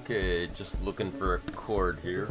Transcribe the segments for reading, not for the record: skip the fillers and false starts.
Okay, just looking for a chord here.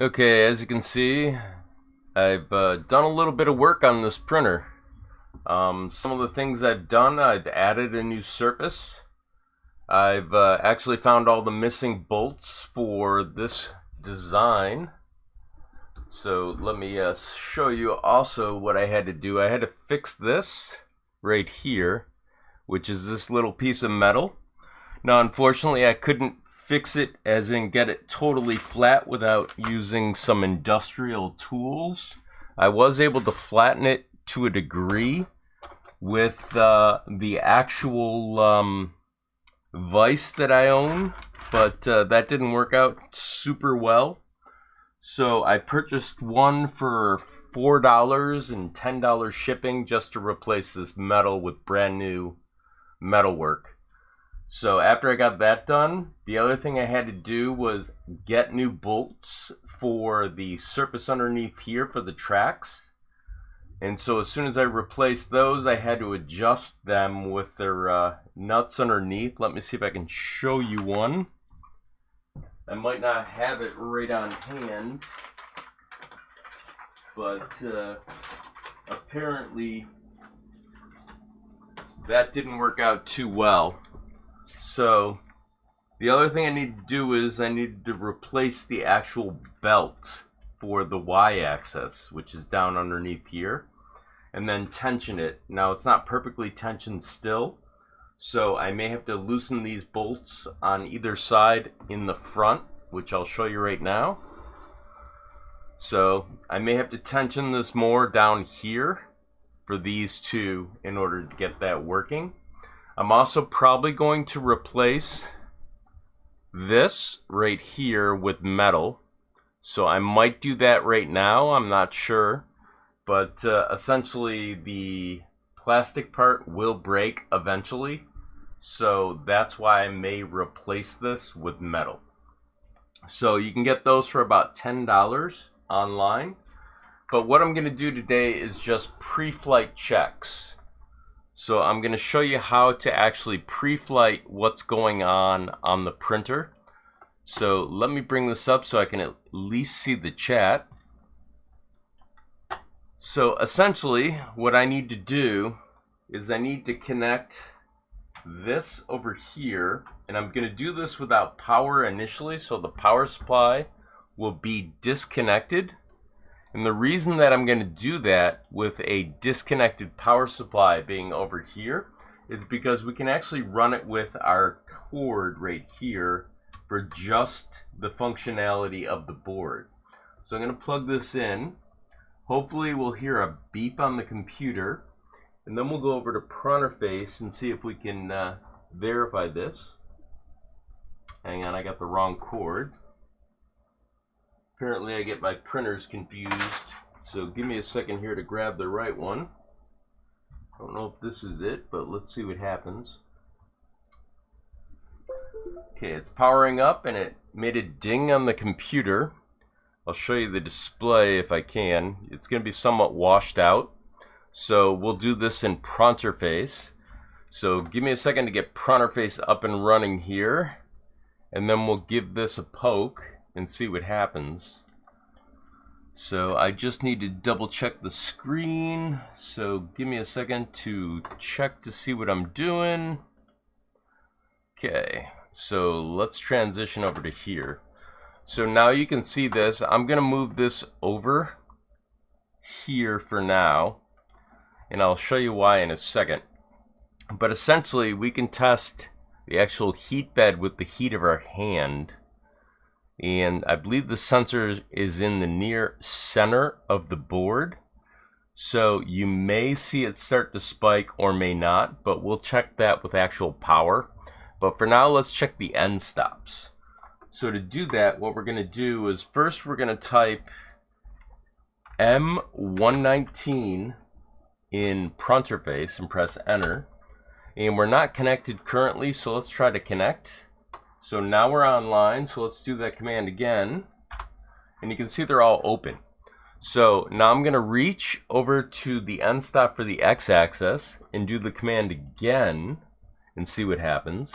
Okay, as you can see, I've done a little bit of work on this printer. Some of the things I've done, I've added a new surface. I've actually found all the missing bolts for this design. So let me show you also what I had to do. I had to fix this right here, which is this little piece of metal. Now, unfortunately, I couldn't fix it as in get it totally flat without using some industrial tools. I was able to flatten it to a degree with the actual vise that I own, but that didn't work out super well. So I purchased one for $4 and $10 shipping just to replace this metal with brand new metalwork. So after I got that done, the other thing I had to do was get new bolts for the surface underneath here for the tracks. And so as soon as I replaced those, I had to adjust them with their nuts underneath. Let me see if I can show you one. I might not have it right on hand, but apparently that didn't work out too well. So the other thing I need to do is I need to replace the actual belt for the Y-axis, which is down underneath here, and then tension it. Now it's not perfectly tensioned still, so I may have to loosen these bolts on either side in the front, which I'll show you right now. So I may have to tension this more down here for these two in order to get that working. I'm also probably going to replace this right here with metal. So I might do that right now, I'm not sure. But essentially the plastic part will break eventually. So that's why I may replace this with metal. So you can get those for about $10 online. But what I'm going to do today is just pre-flight checks. So I'm going to show you how to actually pre-flight what's going on the printer. So let me bring this up so I can at least see the chat. So essentially what I need to do is I need to connect this over here, and I'm going to do this without power initially, so the power supply will be disconnected. And the reason that I'm going to do that with a disconnected power supply being over here is because we can actually run it with our cord right here for just the functionality of the board. So I'm going to plug this in. Hopefully we'll hear a beep on the computer, and then we'll go over to Printerface and see if we can verify this. Hang on, I got the wrong cord. Apparently I get my printers confused, so give me a second here to grab the right one. I don't know if this is it, but let's see what happens. Okay, it's powering up and it made a ding on the computer. I'll show you the display if I can. It's going to be somewhat washed out. So we'll do this in Printerface. So give me a second to get Printerface up and running here. And then we'll give this a poke and see what happens. So I just need to double check the screen. So give me a second to check to see what I'm doing. Okay, so let's transition over to here. So now you can see this. I'm going to move this over here for now, and I'll show you why in a second. But essentially, we can test the actual heat bed with the heat of our hand. And I believe the sensor is in the near center of the board. So you may see it start to spike or may not, but we'll check that with actual power. But for now, let's check the end stops. So to do that, what we're going to do is first we're going to type M119 in Printerface and press enter. And we're not connected currently, so let's try to connect. So now we're online, so let's do that command again. And you can see they're all open. So now I'm going to reach over to the end stop for the x-axis and do the command again and see what happens.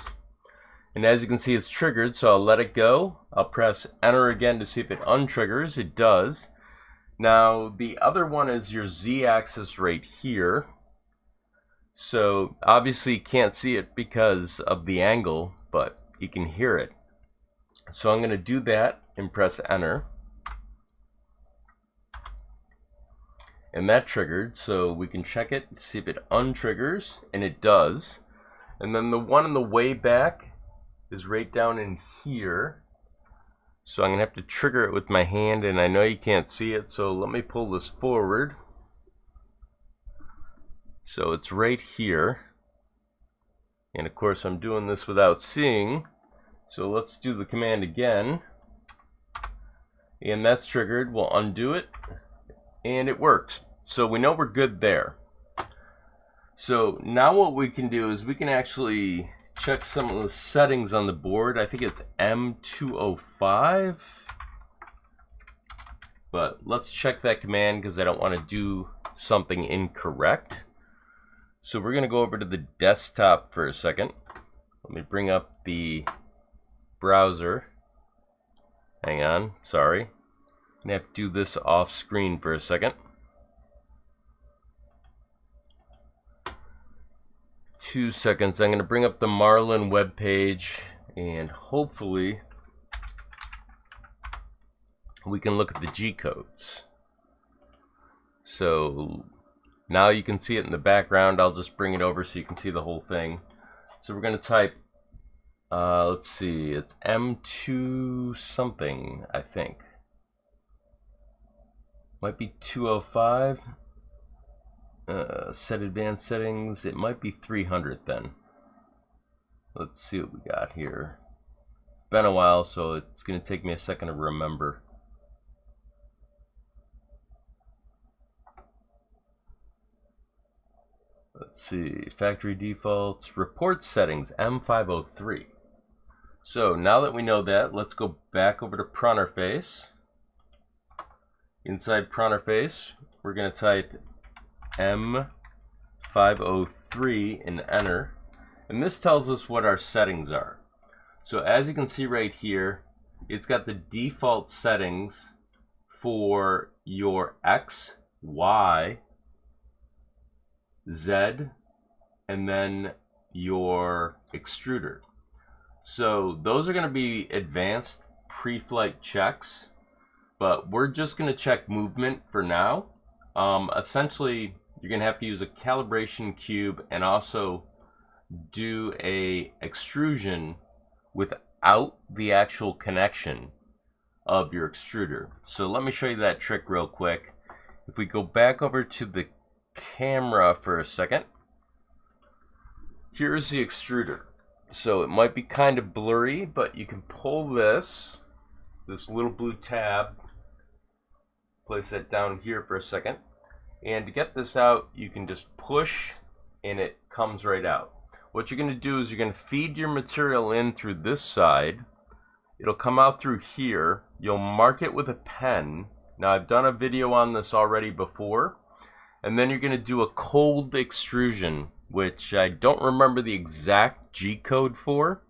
And as you can see, it's triggered, so I'll let it go. I'll press enter again to see if it untriggers. It does. Now, the other one is your z-axis right here. So, obviously you can't see it because of the angle, but you can hear it. So I'm going to do that and press enter. And that triggered, so we can check it to see if it untriggers, and it does. And then the one on the way back is right down in here. So I'm going to have to trigger it with my hand, and I know you can't see it, so let me pull this forward. So it's right here. And of course I'm doing this without seeing. So let's do the command again. And that's triggered. We'll undo it. And it works. So we know we're good there. So now what we can do is we can actually check some of the settings on the board. I think it's M205. But let's check that command because I don't want to do something incorrect. So we're going to go over to the desktop for a second. Let me bring up the browser. Hang on, sorry. I'm going to have to do this off screen for a second. 2 seconds. I'm going to bring up the Marlin web page and hopefully we can look at the G codes. So now you can see it in the background. I'll just bring it over so you can see the whole thing. So we're going to type, let's see, it's M2 something, I think. Might be 205. Set advanced settings. It might be 300 then. Let's see what we got here. It's been a while, so it's going to take me a second to remember. Let's see, factory defaults, report settings, M503. So now that we know that, let's go back over to Printerface. Inside Printerface, we're going to type M503 and enter. And this tells us what our settings are. So as you can see right here, it's got the default settings for your X, Y, Z, and then your extruder. So those are going to be advanced pre-flight checks, but we're just going to check movement for now. Essentially, you're going to have to use a calibration cube and also do a extrusion without the actual connection of your extruder. So let me show you that trick real quick. If we go back over to the camera for a second, here's the extruder. So it might be kind of blurry, but you can pull this little blue tab, place that down here for a second, and to get this out, you can just push and it comes right out. What you're going to do is you're going to feed your material in through this side. It'll come out through here. You'll mark it with a pen. Now I've done a video on this already before. And then you're going to do a cold extrusion, which I don't remember the exact G code for.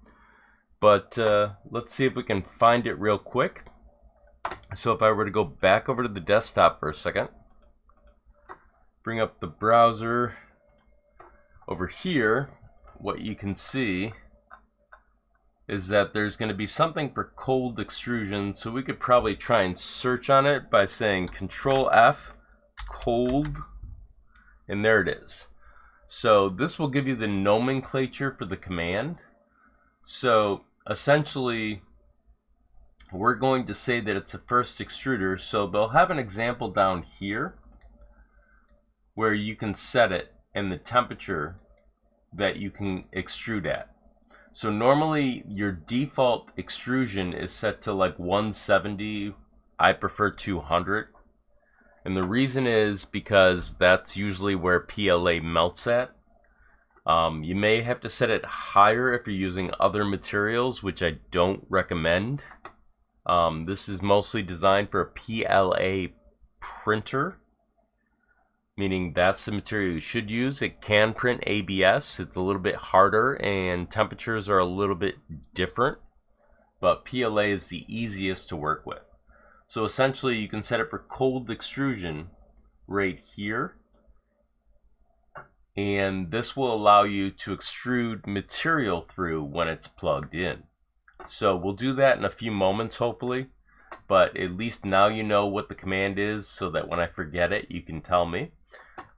But let's see if we can find it real quick. So if I were to go back over to the desktop for a second, bring up the browser over here, what you can see is that there's going to be something for cold extrusion. So we could probably try and search on it by saying Control F, cold, and there it is. So this will give you the nomenclature for the command. So essentially, we're going to say that it's a first extruder. So they'll have an example down here where you can set it and the temperature that you can extrude at. So normally your default extrusion is set to like 170. I prefer 200. And the reason is because that's usually where PLA melts at. You may have to set it higher if you're using other materials, which I don't recommend. This is mostly designed for a PLA printer, meaning that's the material you should use. It can print ABS. It's a little bit harder and temperatures are a little bit different, but PLA is the easiest to work with. So essentially you can set it for cold extrusion right here, and this will allow you to extrude material through when it's plugged in. So we'll do that in a few moments hopefully, but at least now you know what the command is so that when I forget it you can tell me.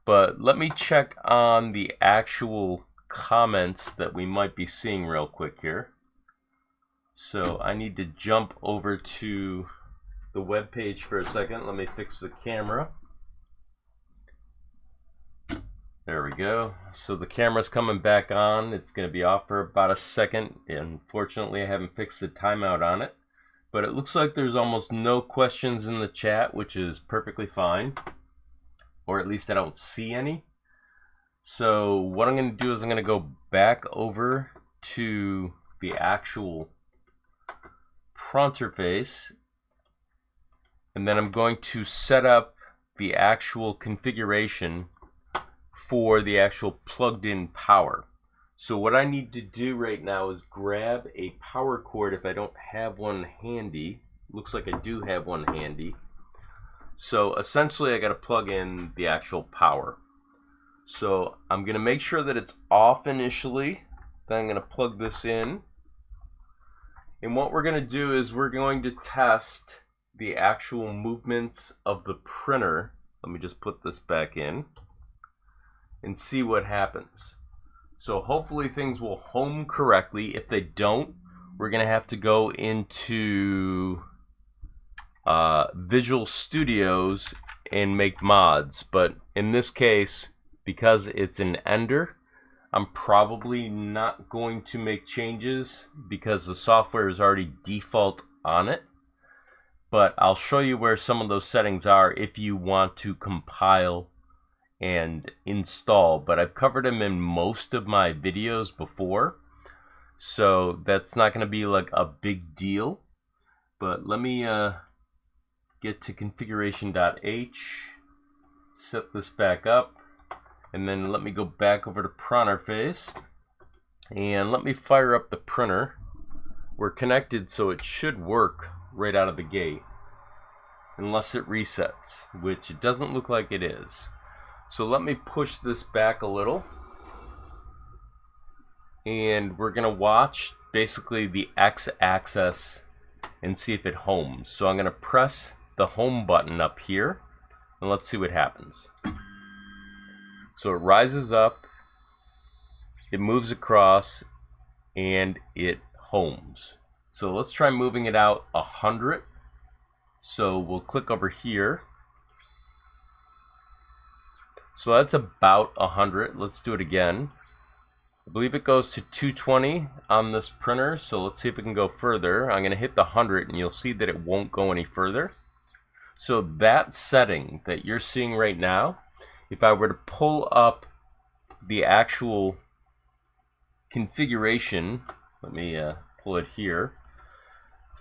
But let me check on the actual comments that we might be seeing real quick here. So I need to jump over to the web page for a second. Let me fix the camera. There we go. So the camera's coming back on. It's going to be off for about a second. Unfortunately, I haven't fixed the timeout on it. But it looks like there's almost no questions in the chat, which is perfectly fine. Or at least I don't see any. So what I'm going to do is I'm going to go back over to the actual printer face. And then I'm going to set up the actual configuration for the actual plugged in power. So what I need to do right now is grab a power cord if I don't have one handy. Looks like I do have one handy. So essentially I got to plug in the actual power. So I'm going to make sure that it's off initially. Then I'm going to plug this in. And what we're going to do is we're going to test the actual movements of the printer. Let me just put this back in and see what happens. So hopefully things will home correctly. If they don't, we're going to have to go into Visual Studios and make mods. But in this case, because it's an Ender, I'm probably not going to make changes because the software is already default on it. But I'll show you where some of those settings are if you want to compile and install. But I've covered them in most of my videos before, so that's not going to be like a big deal. But let me get to configuration.h, set this back up, and then let me go back over to printer face and let me fire up the printer. We're connected, so it should work right out of the gate unless it resets, which it doesn't look like it is. So let me push this back a little, and we're gonna watch basically the x-axis and see if it homes. So I'm gonna press the home button up here and let's see what happens. So it rises up, it moves across, and it homes. So let's try moving it out 100. So we'll click over here. So that's about 100. Let's do it again. I believe it goes to 220 on this printer, so let's see if we can go further. I'm going to hit the 100 and you'll see that it won't go any further. So that setting that you're seeing right now, if I were to pull up the actual configuration, let me pull it here.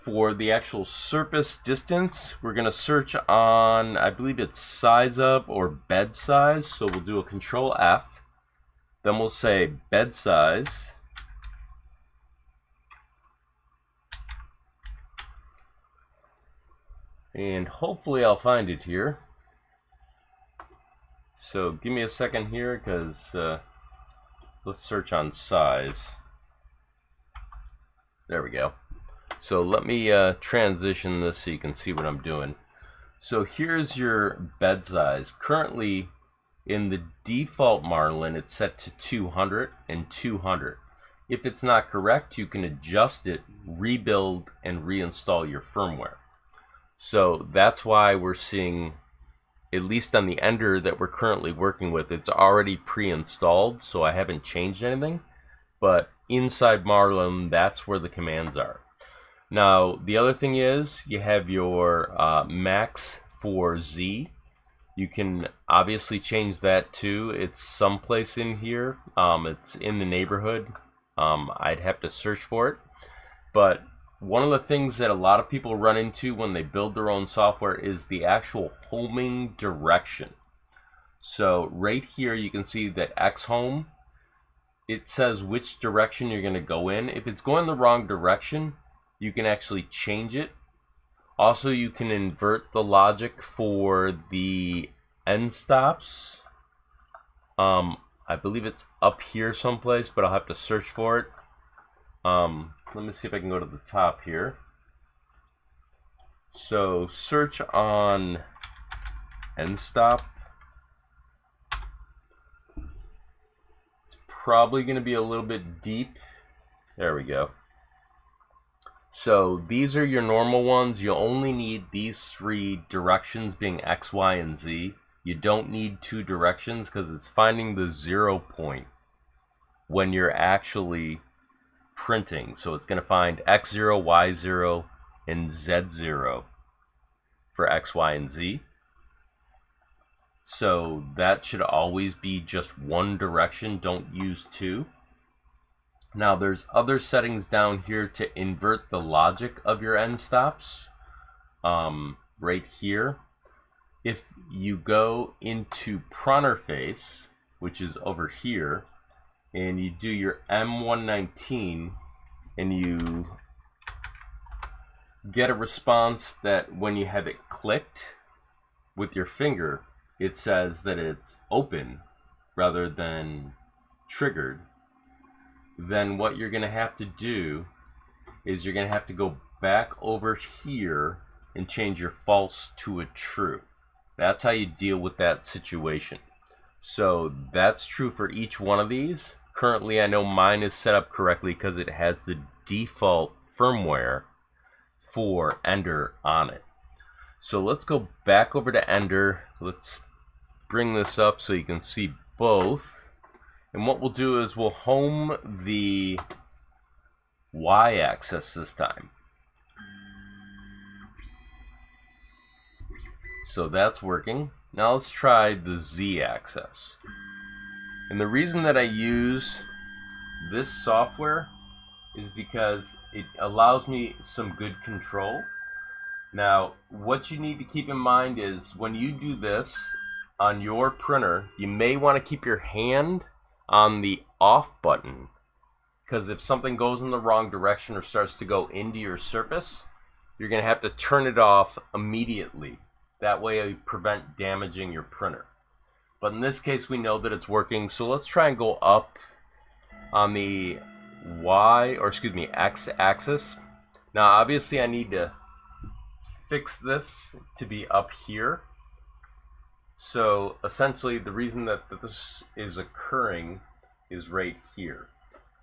For the actual surface distance, we're going to search on, I believe it's size of or bed size. So we'll do a Control F. Then we'll say bed size. And hopefully I'll find it here. So give me a second here, because let's search on size. There we go. So let me transition this so you can see what I'm doing. So here's your bed size. Currently in the default Marlin, it's set to 200 and 200. If it's not correct, you can adjust it, rebuild, and reinstall your firmware. So that's why we're seeing, at least on the Ender that we're currently working with, it's already pre-installed, so I haven't changed anything. But inside Marlin, that's where the commands are. Now, the other thing is, you have your max for Z. You can obviously change that too. It's someplace in here. It's in the neighborhood. I'd have to search for it. But one of the things that a lot of people run into when they build their own software is the actual homing direction. So right here you can see that X home, it says which direction you're going to go in. If it's going the wrong direction, you can actually change it. Also, you can invert the logic for the end stops. I believe it's up here someplace, but I'll have to search for it. Let me see if I can go to the top here. So search on end stop. It's probably going to be a little bit deep. There we go. So these are your normal ones. You only need these three directions, being X, Y, and Z. You don't need two directions because it's finding the 0 point when you're actually printing. So it's going to find X0, Y0, and Z0 for X, Y, and Z. So that should always be just one direction. Don't use two. Now there's other settings down here to invert the logic of your end stops. Right here, if you go into Pronterface, which is over here, and you do your M119 and you get a response that when you have it clicked with your finger, it says that it's open rather than triggered, then what you're going to have to do is you're going to have to go back over here and change your false to a true. That's how you deal with that situation. So that's true for each one of these. Currently, I know mine is set up correctly because it has the default firmware for Ender on it. So let's go back over to Ender. Let's bring this up so you can see both. And what we'll do is we'll home the Y-axis this time. So that's working. Now let's try the Z-axis. And the reason that I use this software is because it allows me some good control. Now, what you need to keep in mind is when you do this on your printer, you may want to keep your hand on the off button, because if something goes in the wrong direction or starts to go into your surface, you're going to have to turn it off immediately. That way you prevent damaging your printer. But in this case, we know that it's working, so let's try and go up on the X axis. Now obviously I need to fix this to be up here. So essentially the reason that this is occurring is right here.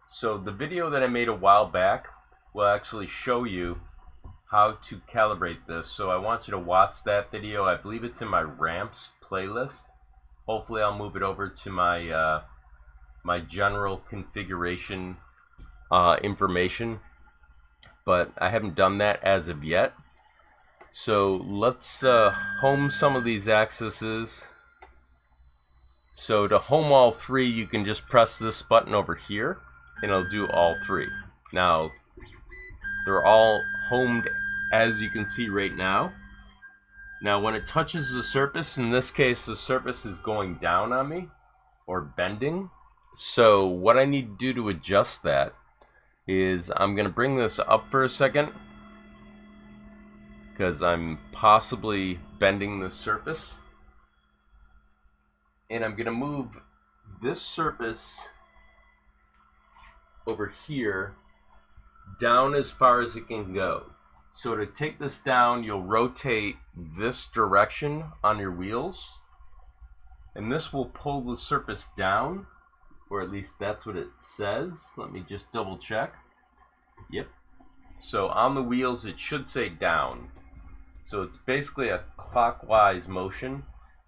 So the video that I made a while back will actually show you how to calibrate this. So I want you to watch that video. I believe it's in my ramps playlist. Hopefully I'll move it over to my my general configuration information, but I haven't done that as of yet. So let's home some of these axes. So to home all three, you can just press this button over here and it'll do all three. Now they're all homed as you can see right now. Now when it touches the surface, in this case the surface is going down on me or bending. So what I need to do to adjust that is I'm going to bring this up for a second because I'm possibly bending the surface. And I'm going to move this surface over here down as far as it can go. So to take this down, you'll rotate this direction on your wheels, and this will pull the surface down, or at least that's what it says. Let me just double check. Yep. So on the wheels it should say down. So it's basically a clockwise motion.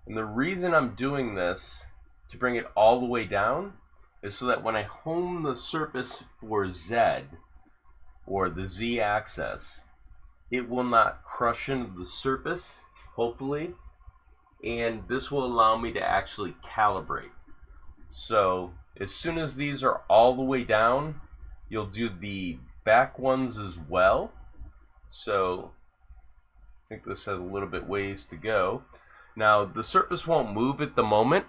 And the reason I'm doing this to bring it all the way down is so that when I home the surface for Z, or the Z axis, it will not crush into the surface, hopefully, and this will allow me to actually calibrate. So as soon as these are all the way down, you'll do the back ones as well. So I think this has a little bit ways to go. Now the surface won't move at the moment,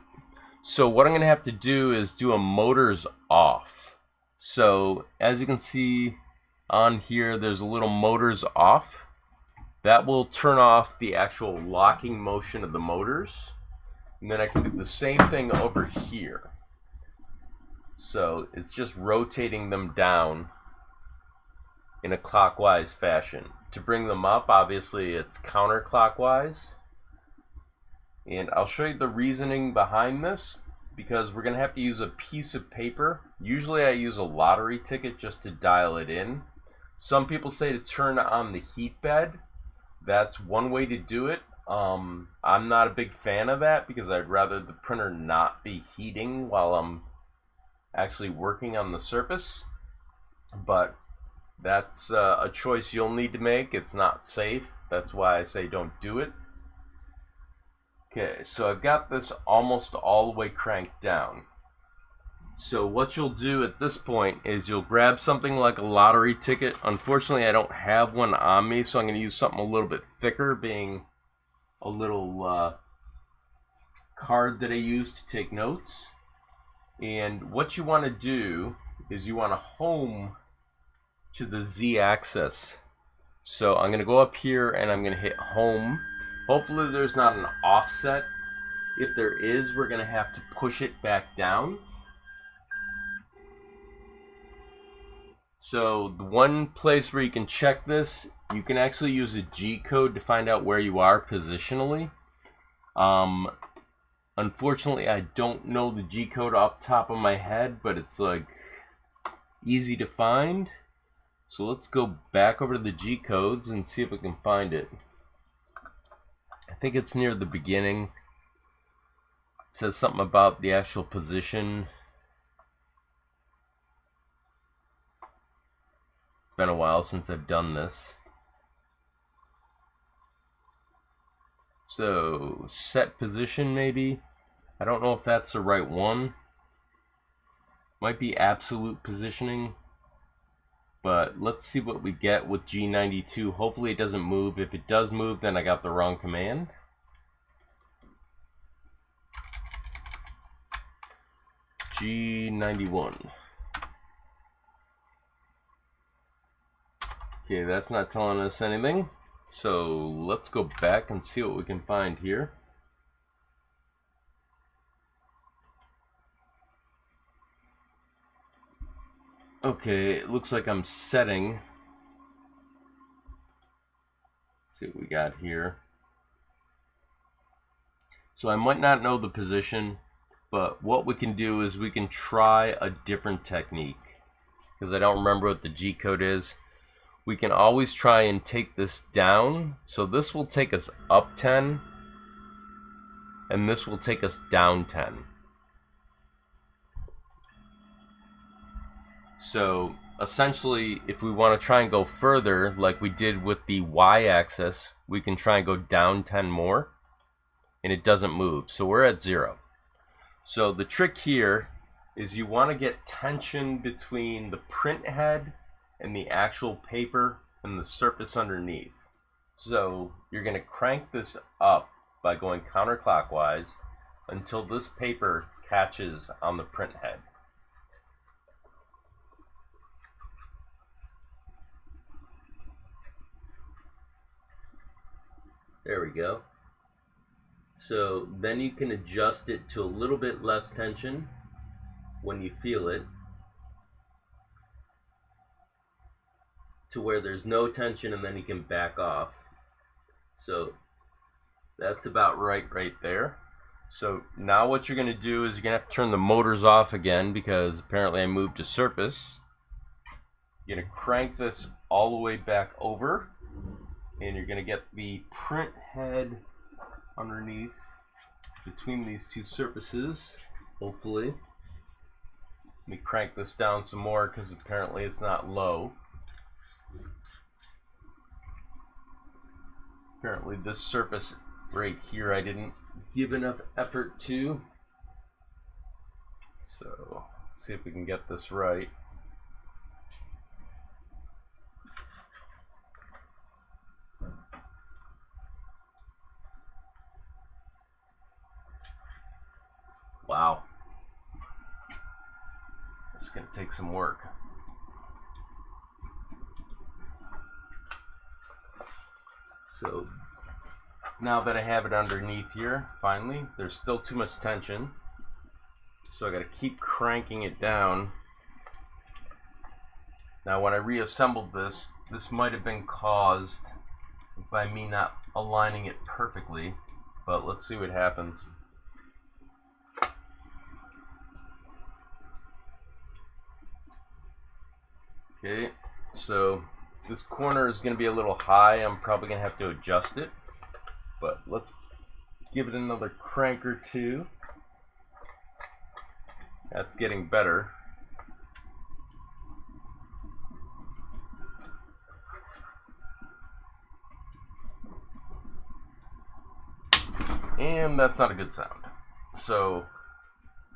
so what I'm going to have to do is do a motors off. So as you can see on here, there's a little motors off. That will turn off the actual locking motion of the motors. And then I can do the same thing over here. So it's just rotating them down in a clockwise fashion. To bring them up, obviously it's counterclockwise. And I'll show you the reasoning behind this, because we're going to have to use a piece of paper. Usually I use a lottery ticket just to dial it in. Some people say to turn on the heat bed. That's one way to do it. I'm not a big fan of that because I'd rather the printer not be heating while I'm actually working on the surface. But that's a choice you'll need to make. It's not safe. That's why I say don't do it. Okay, so I've got this almost all the way cranked down. So what you'll do at this point is you'll grab something like a lottery ticket. Unfortunately, I don't have one on me, so I'm going to use something a little bit thicker, being a little card that I use to take notes. And what you want to do is you want to home to the Z axis. So I'm going to go up here and I'm going to hit home. Hopefully there's not an offset. If there is, we're going to have to push it back down. So the one place where you can check this, you can actually use a G code to find out where you are positionally. Unfortunately, I don't know the G code off the top of my head, but it's like easy to find. So let's go back over to the G codes and see if we can find it. I think it's near the beginning. It says something about the actual position. It's been a while since I've done this. So, set position maybe. I don't know if that's the right one. Might be absolute positioning. But let's see what we get with G92. Hopefully it doesn't move. If it does move, then I got the wrong command. G91. Okay, that's not telling us anything. So let's go back and see what we can find here. Okay, it looks like I'm setting. Let's see what we got here. So I might not know the position, but what we can do is we can try a different technique, because I don't remember what the G code is. we can always try and take this down. So this will take us up 10, and this will take us down 10. So essentially, if we want to try and go further, like we did with the y-axis, we can try and go down 10 more, and it doesn't move. So we're at 0. So the trick here is you want to get tension between the print head and the actual paper and the surface underneath. So you're going to crank this up by going counterclockwise until this paper catches on the print head. There we go. So then you can adjust it to a little bit less tension when you feel it, to where there's no tension, and then you can back off. So that's about right there. So now what you're going to do is you're going to have to turn the motors off again, because apparently I moved to surface. You're going to crank this all the way back over, and you're going to get the print head underneath between these two surfaces, hopefully. Let me crank this down some more because apparently it's not low. Apparently this surface right here I didn't give enough effort to. So let's see if we can get this right. Wow. This is going to take some work. So now that I have it underneath here, finally, there's still too much tension. So I got to keep cranking it down. Now when I reassembled this, this might have been caused by me not aligning it perfectly, but let's see what happens. Okay, so this corner is going to be a little high. I'm probably going to have to adjust it, but let's give it another crank or two. That's getting better. And that's not a good sound. So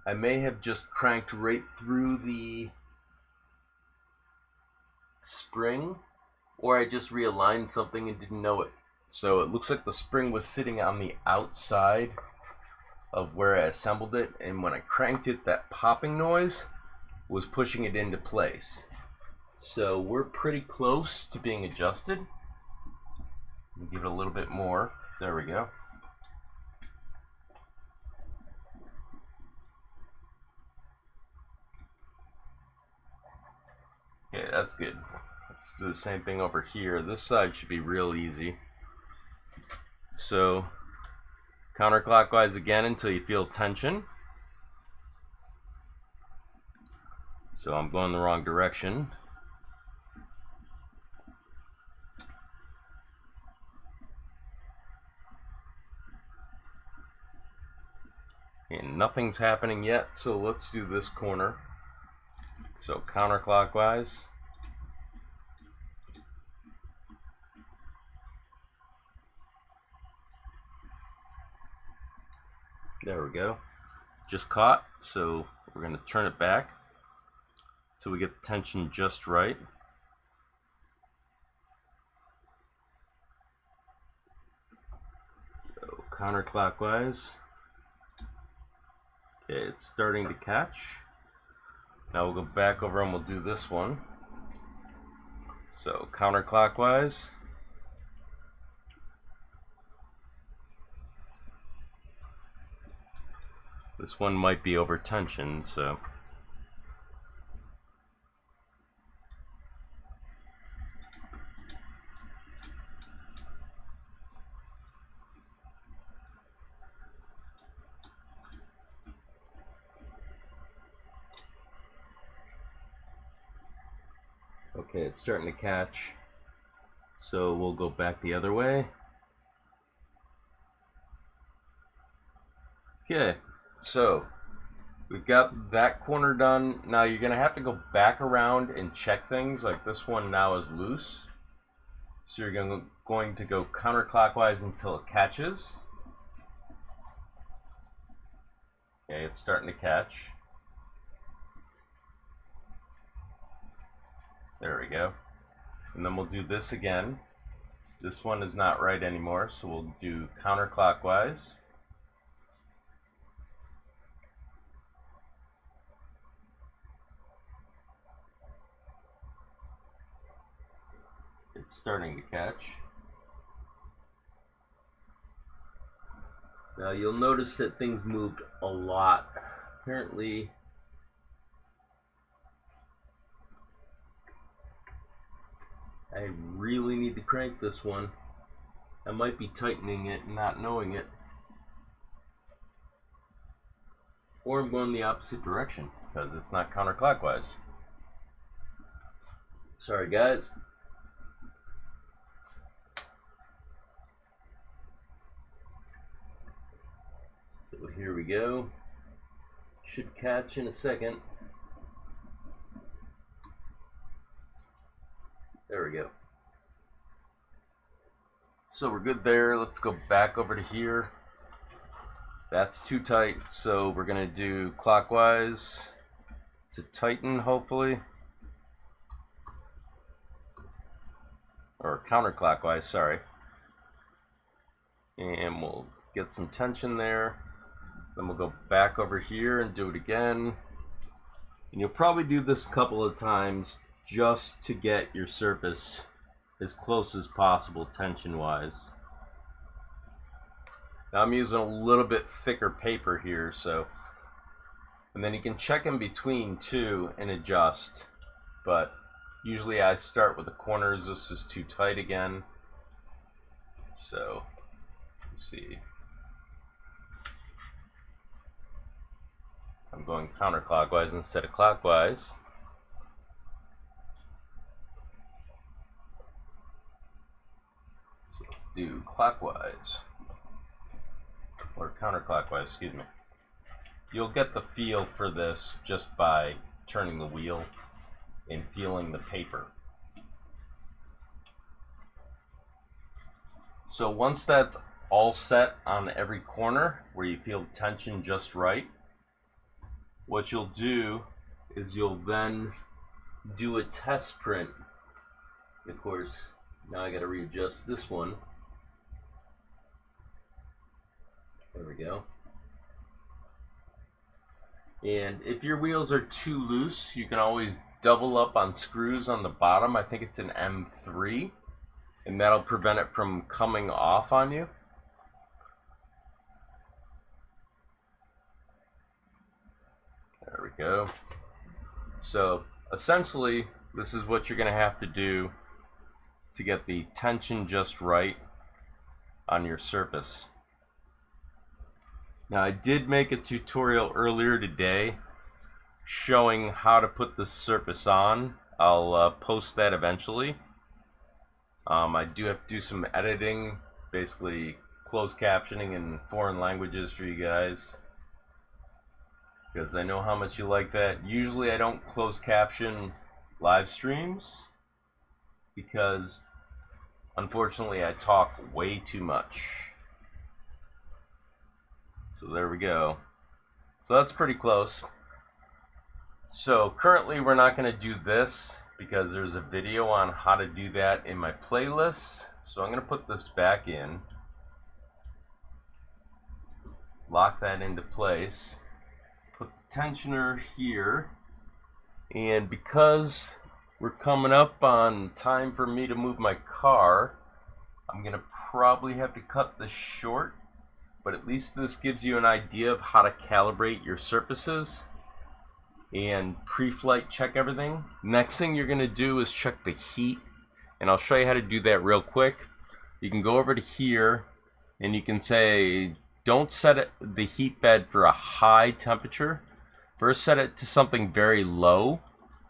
I may have just cranked right through the spring, or I just realigned something and didn't know it. So it looks like the spring was sitting on the outside of where I assembled it, and when I cranked it, that popping noise was pushing it into place. So we're pretty close to being adjusted. Give it a little bit more. There we go. Okay, that's good. Let's do the same thing over here. This side should be real easy. So counterclockwise again until you feel tension. So I'm going the wrong direction. And nothing's happening yet, so let's do this corner. So counterclockwise. There we go. Just caught, so we're going to turn it back so we get the tension just right. So counterclockwise. Okay, it's starting to catch. Now we'll go back over and we'll do this one. So counterclockwise. This one might be over tension, so okay, it's starting to catch. So we'll go back the other way. Okay, so we've got that corner done. Now you're gonna have to go back around and check things. Like this one now is loose. So you're going to go counterclockwise until it catches. Okay, it's starting to catch. There we go. And then we'll do this again. This one is not right anymore, so we'll do counterclockwise. It's starting to catch. Now you'll notice that things moved a lot. Apparently, I really need to crank this one. I might be tightening it and not knowing it. Or I'm going the opposite direction because it's not counterclockwise. Sorry guys. So here we go. Should catch in a second. There we go. So we're good there. Let's go back over to here. That's too tight, so we're gonna do clockwise to tighten, hopefully. Or counterclockwise, sorry. And we'll get some tension there. Then we'll go back over here and do it again. And you'll probably do this a couple of times just to get your surface as close as possible tension wise. Now I'm using a little bit thicker paper here, so, and then you can check in between too and adjust, but usually I start with the corners. This is too tight again, so let's see. I'm going counterclockwise instead of clockwise. So let's do clockwise, or counterclockwise, excuse me. You'll get the feel for this just by turning the wheel and feeling the paper. So once that's all set on every corner where you feel tension just right, what you'll do is you'll then do a test print. Of course, now I got to readjust this one. There we go. And if your wheels are too loose, you can always double up on screws on the bottom. I think it's an M3, and that'll prevent it from coming off on you. There we go. So essentially, this is what you're going to have to do to get the tension just right on your surface. Now I did make a tutorial earlier today showing how to put this surface on. I'll post that eventually. I do have to do some editing, basically closed captioning in foreign languages for you guys, because I know how much you like that. Usually I don't close caption live streams because unfortunately I talk way too much. So there we go. So that's pretty close. So currently we're not going to do this because there's a video on how to do that in my playlist. So I'm going to put this back in, lock that into place, put the tensioner here, and because we're coming up on time for me to move my car, I'm going to probably have to cut this short, but at least this gives you an idea of how to calibrate your surfaces and pre-flight check everything. Next thing you're going to do is check the heat, and I'll show you how to do that real quick. You can go over to here and you can say don't set the heat bed for a high temperature. First set it to something very low.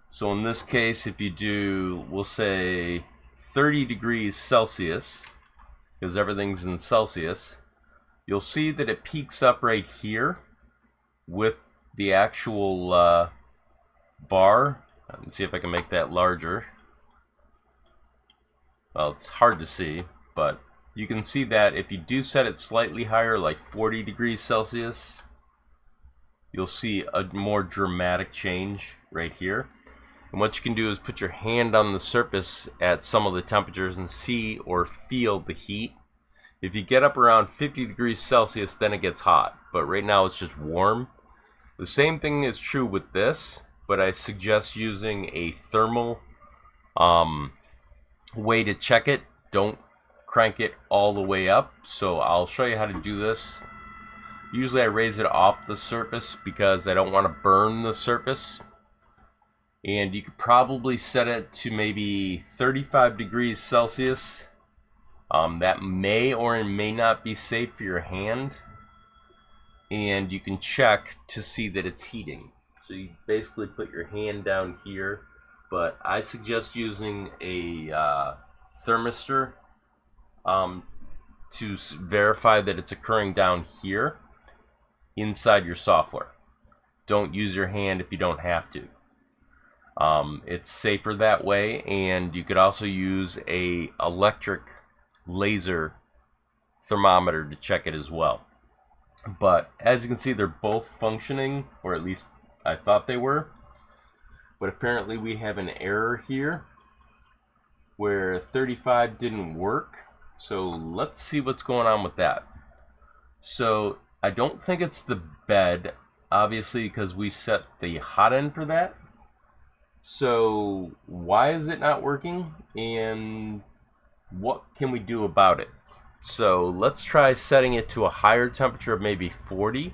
So in this case, if you do, we'll say 30 degrees Celsius, because everything's in Celsius, you'll see that it peaks up right here with the actual bar. Let me see if I can make that larger. Well, it's hard to see, but you can see that if you do set it slightly higher, like 40 degrees Celsius, you'll see a more dramatic change right here. And what you can do is put your hand on the surface at some of the temperatures and see or feel the heat. If you get up around 50 degrees Celsius, then it gets hot. But right now it's just warm. The same thing is true with this, but I suggest using a thermal way to check it. Don't crank it all the way up. So I'll show you how to do this. Usually I raise it off the surface because I don't want to burn the surface. And you could probably set it to maybe 35 degrees Celsius. That may or may not be safe for your hand. And you can check to see that it's heating. So you basically put your hand down here. But I suggest using a thermistor to verify that it's occurring down here inside your software. Don't use your hand if you don't have to. It's safer that way, and you could also use a electric laser thermometer to check it as well. But as you can see, they're both functioning, or at least I thought they were. But apparently we have an error here where 35 didn't work. So let's see what's going on with that. So I don't think it's the bed, obviously, because we set the hot end for that. So why is it not working, and what can we do about it? So let's try setting it to a higher temperature of maybe 40,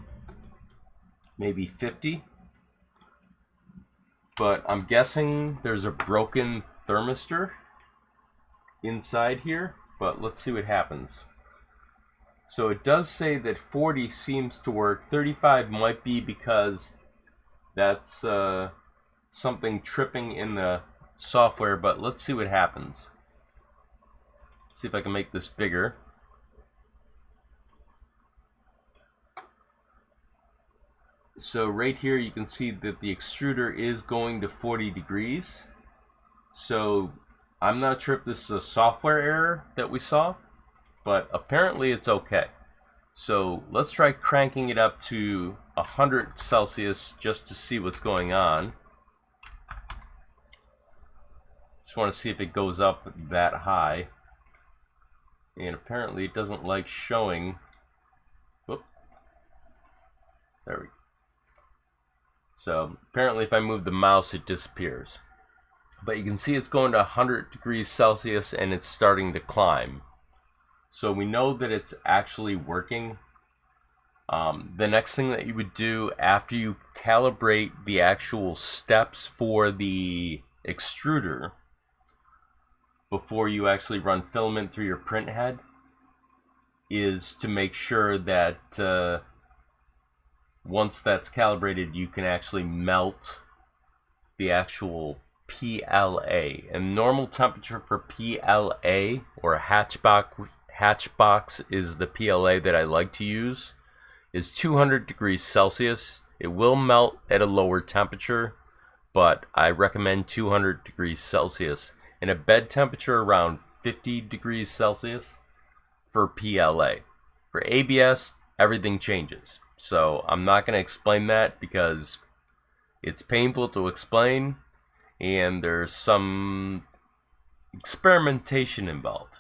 maybe 50. But I'm guessing there's a broken thermistor inside here, but let's see what happens. So it does say that 40 seems to work. 35 might be because that's something tripping in the software, but let's see what happens. Let's see if I can make this bigger. So right here you can see that the extruder is going to 40 degrees. So I'm not sure if this is a software error that we saw, but apparently it's okay. So let's try cranking it up to 100 Celsius just to see what's going on. Just want to see if it goes up that high. And apparently it doesn't like showing. Whoop. There we go. So apparently if I move the mouse, it disappears. But you can see it's going to 100 degrees Celsius and it's starting to climb. So we know that it's actually working. The next thing that you would do after you calibrate the actual steps for the extruder, before you actually run filament through your print head, is to make sure that once that's calibrated, you can actually melt the actual PLA. And normal temperature for PLA, or hatchbox is the PLA that I like to use, is 200 degrees Celsius. It will melt at a lower temperature, but I recommend 200 degrees Celsius. And a bed temperature around 50 degrees Celsius for PLA. For ABS, everything changes. So I'm not going to explain that because it's painful to explain and there's some experimentation involved.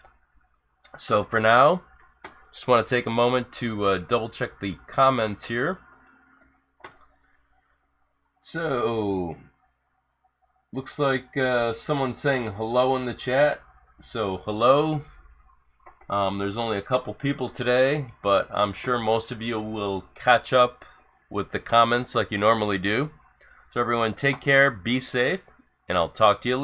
So for now, just want to take a moment to double check the comments here. So looks like someone's saying hello in the chat. So hello. There's only a couple people today, but I'm sure most of you will catch up with the comments like you normally do. So everyone, take care, be safe, and I'll talk to you later.